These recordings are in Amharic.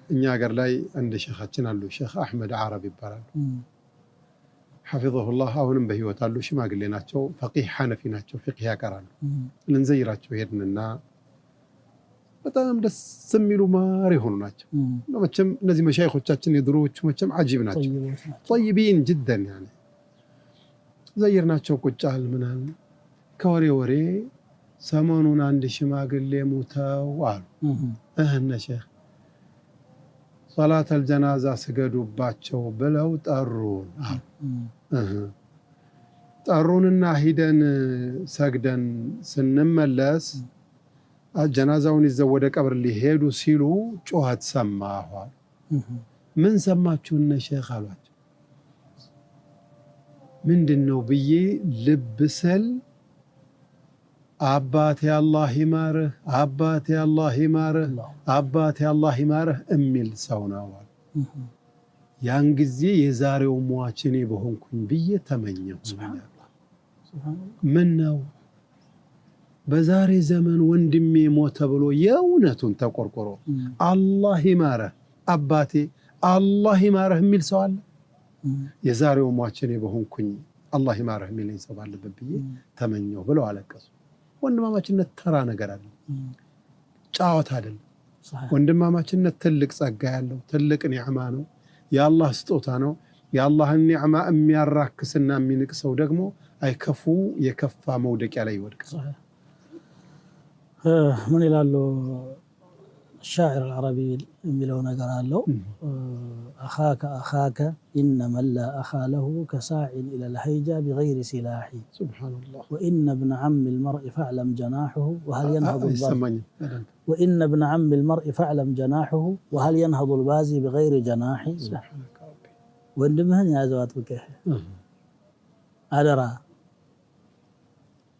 እኛ ሀገር ላይ አንድ ሸኻችን አሉ ሼኽ አህመድ ዓረብ ይባላሉ حفظه አሁንም በህይወት አሉ ሽማግሌ ናቸው ፈቂህ ሐነፊ ናቸው ፍቅህ ያቀራሉ ልንዘይራቸው ሄድንና በጣም ደስ የሚሉ ማር የሆኑ ናቸው መቼም እነዚህ መሻይኾቻችን የድሮዎቹ መቼም አጂብ ናቸው طيبين جدا يعني ዘይርናቸው ቁጫል ምናምን ከወሬ ወሬ ሰሞኑን አንድ ሽማግሌ ሞተው አሉ እህነ ሼኽ صلاة الجنازة سجدوባቸው ብለው ጠሩን ጠሩንና ሂደን ሰግደን ስንመለስ ጀናዛውን ይዘው ወደ ቀብር ሊሄዱ ሲሉ ጮሃት ሰማሁ ምን ሰማችሁ እነ ሼኽ አሏቸው ምንድነው ብዬ ልብሰል አባቴ አላህ ይማርህ አባቴ አላህ ይማርህ አባቴ አላህ ይማርህ እሚል ሰው ነው ያን ጊዜ የዛሬው ሟች እኔ በሆንኩኝ ብዬ ተመኘሁ ምን ነው በዛሬ ዘመን ወንድሜ ሞተ ብሎ የእውነቱን ተቆርቆሮ አላህ ይማርህ አባቴ አላህ ይማርህ የሚል ሰው አለ የዛሬው ሟች እኔ በሆንኩኝ አላህ ይማርህ የሚል ሰው ባለበት ብዬ ተመኘሁ ብለው አለቀሱ ወንድማማችነት ተራ ነገር አይደለም ጫወት አይደለም ወንድማማችነት ትልቅ ጸጋ ያለው ትልቅ ኒዕማ ነው የአላህ ስጦታ ነው የአላህን ኒዕማ የሚያራክስና የሚንቅሰው ደግሞ አይከፉ የከፋ መውደቂያ ላይ ይወድቃል ምን ይላሉ الشاعر العربي የሚለው ነገር አለው أخاك إنما لا أخا له كساع إلى الهيجا بغير سلاح سبحان الله وإن ابن عم المرء فاعلم جناحه وهل ينهض البازي وإن ابن عم المرء فاعلم جناحه وهل ينهض البازي بغير جناح سبحانك ربي ወንድምህን ያዘው አጥብቀህ አደራ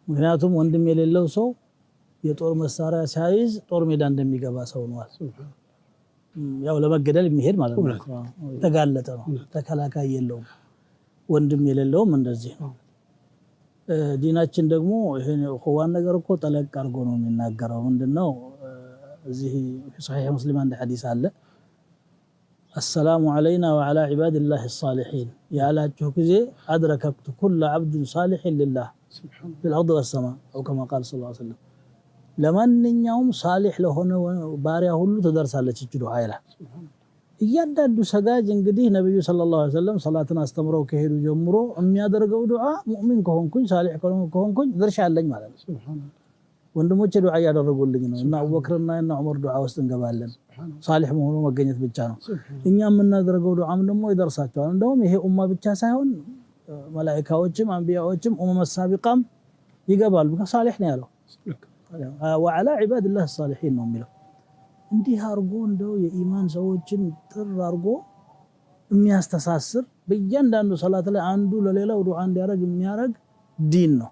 ምክንያቱም ወንድም የሌለው ሰው የጦር መሳሪያ ሳይዝ ጦር ሜዳ እንደሚገባ ሰው ነው ያው ለመገደል የሚሄድ ማለት ነው ተጋለጠ ነው ተከላካይ የለውም ወንድም የሌለውም እንደዚህ ነው ዲናችን ደግሞ ይሄን ኹዋን ነገር እኮ ጠለቅ አድርጎ ነው የሚናገረው ምንድነው እዚህ ሶሒህ ሙስሊም አንድ ሐዲስ አለ السلام علينا وعلى عباد الله الصالحين يا لاችሁ ጊዜ أدركت كل عبد صالح لله في الأرض والسماء أو كما قال صلى الله عليه وسلم ለማንኛውም صالح ለሆነ ባሪያ ሁሉ ተደርሳለች እቺ ዱዓ ይላል እያንዳንዱ ሰጋጅ እንግዲህ ነብዩ ሰለላሁ ዐለይሂ ወሰለም ሰላትን አስተምረው ከሄዱ ጀምሮ የሚያደርገው ዱዓ ሙእሚን ከሆንኩኝ صالح ከሆንኩኝ ድርሻ አለኝ ማለት ነው ሱብሃንአላህ ወንድሞቼ ዱዓ ያደረጉልኝ ነው እና አቡበክርና እና ዑመር ዱዓ ውስጥ እንገባለን صالح መሆኑ መገኘት ብቻ ነው እኛ የምናደርገው ዱዓም ደግሞ ይደርሳቸዋል እንደውም ይሄ ኡማ ብቻ ሳይሆን መላእክቶችም አንቢያዎችም ኡመ ሳቢቃም ይገባሉ ከصالح ነው ያለው وعلى عباد الله الصالحين ነው የሚለው እንዲህ አርጎ እንደው የኢማን ሰዎችን ጥር አርጎ የሚያስተሳስር በእያንዳንዱ ሰላት ላይ አንዱ ለሌላው ዱዓ እንዲያረግ የሚያረግ ዲን ነው